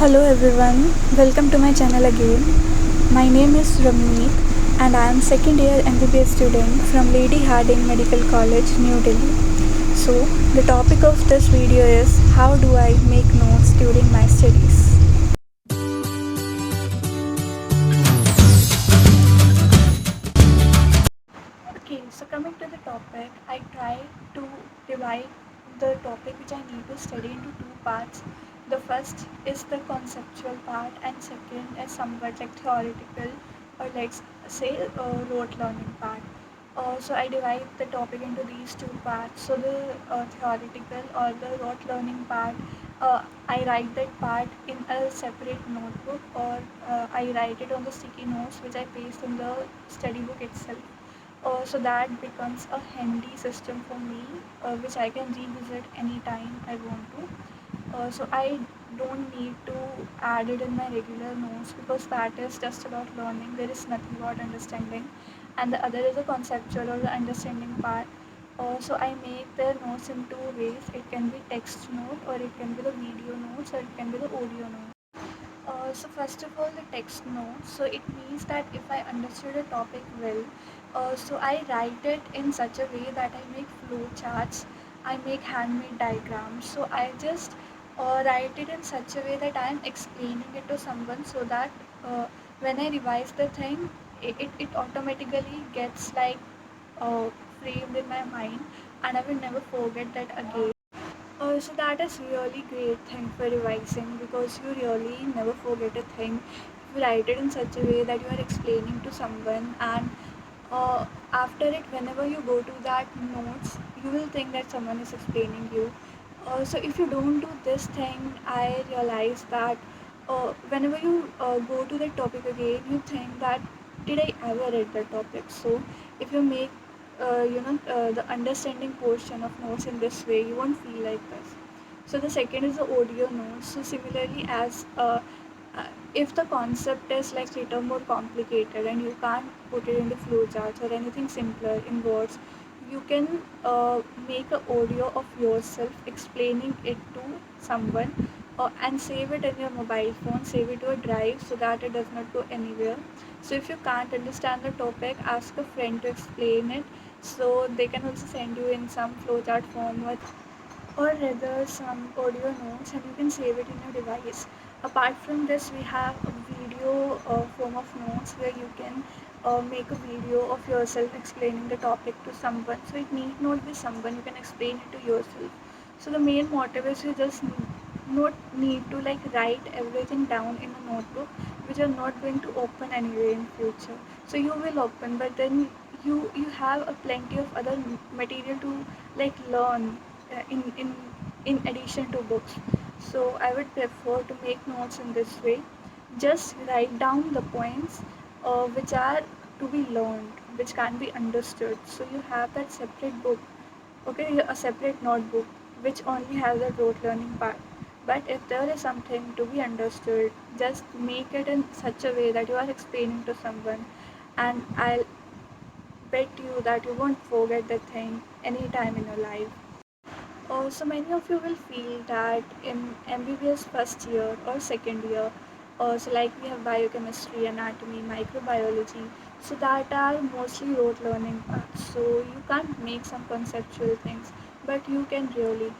Hello everyone, welcome to my channel again. My name is Ramneet and I am second year MBBS student from Lady Harding Medical College, New Delhi. So, the topic of this video is how do I make notes during my studies. Okay, so coming to the topic, I try to divide the topic which I need to study into two parts. The first is the conceptual part, and second is somewhat like theoretical or let's say rote learning part. So I divide the topic into these two parts. So the theoretical or the rote learning part, I write that part in a separate notebook or I write it on the sticky notes which I paste in the study book itself. So that becomes a handy system for me, which I can revisit anytime I want to. So I don't need to add it in my regular notes because that is just about learning. There is nothing about understanding, and the other is the conceptual or the understanding part. So I make the notes in two ways. It can be text note, or it can be the video notes, or it can be the audio note. So first of all, the text note. So it means that if I understood a topic well, so I write it in such a way that I make flow charts, I make handmade diagrams. So I just write it in such a way that I am explaining it to someone so that when I revise the thing, it automatically gets like uh, framed in my mind and I will never forget that again. So that is really great thing for revising because you really never forget a thing. If you write it in such a way that you are explaining to someone and after it whenever you go to that notes you will think that someone is explaining you. So if you don't do this thing I realize that whenever you go to that topic again you think that did I ever read that topic. So if you make the understanding portion of notes in this way you won't feel like this. So the second is the audio notes. So similarly as if the concept is like little more complicated and you can't put it in the flowcharts or anything simpler in words, you can make an audio of yourself explaining it to someone and save it in your mobile phone, save it to a drive so that it does not go anywhere. So if you can't understand the topic, ask a friend to explain it. So they can also send you in some flowchart form or rather some audio notes and you can save it in your device. Apart from this, we have a video form of notes where you can make a video of yourself explaining the topic to someone. So it need not be someone, you can explain it to yourself. So the main motive is you just not need to like write everything down in a notebook which you're not going to open anyway in future. So you will open, but then you have a plenty of other material to like learn in addition to books. So I would prefer to make notes in this way. Just write down the points which are to be learned, which can be understood. So you have that separate book, okay, a separate notebook which only has the rote learning part. But if there is something to be understood, just make it in such a way that you are explaining to someone, and I'll bet you that you won't forget the thing anytime in your life. So many of you will feel that in MBBS first year or second year, so like we have biochemistry, anatomy, microbiology, so that are mostly rote learning parts. So you can't make some conceptual things, but you can really.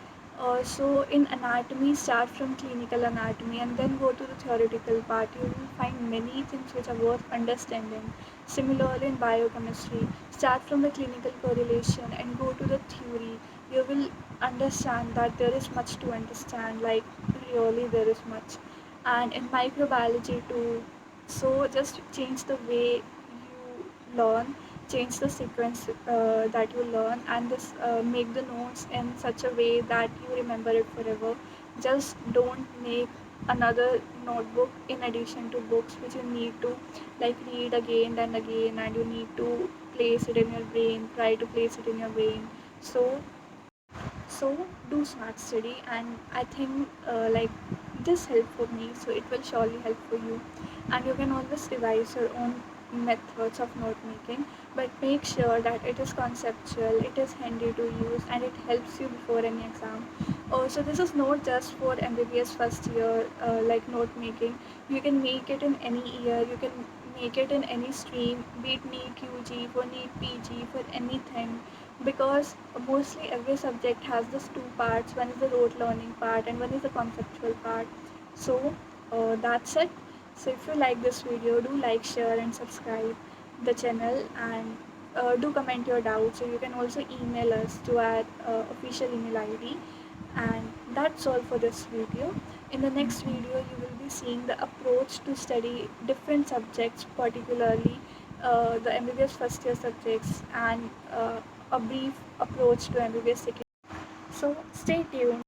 So in anatomy, start from clinical anatomy and then go to the theoretical part. You will find many things which are worth understanding. Similarly in biochemistry, start from the clinical correlation and go to the theory. You will understand that there is much to understand, like really there is much. And in microbiology too, so just change the way you learn, change the sequence that you learn, and this make the notes in such a way that you remember it forever. Just don't make another notebook in addition to books which you need to like read again and again, and you need to place it in your brain, try to place it in your brain. So so do smart study, and I think like this helped for me, so it will surely help for you. And you can always devise your own methods of note making, but make sure that it is conceptual, it is handy to use, and it helps you before any exam. So this is not just for MBBS first year, like note making. You can make it in any year. You can make it in any stream, be it NEET UG, for NEET PG, for anything. Because mostly every subject has this two parts. One is the rote learning part and one is the conceptual part. So that's it. So if you like this video, do like, share and subscribe the channel, and do comment your doubts. So you can also email us to our official email ID. And that's all for this video. In the next video you will be seeing the approach to study different subjects, particularly the MBBS first year subjects, and a brief approach to MBBS second. So stay tuned.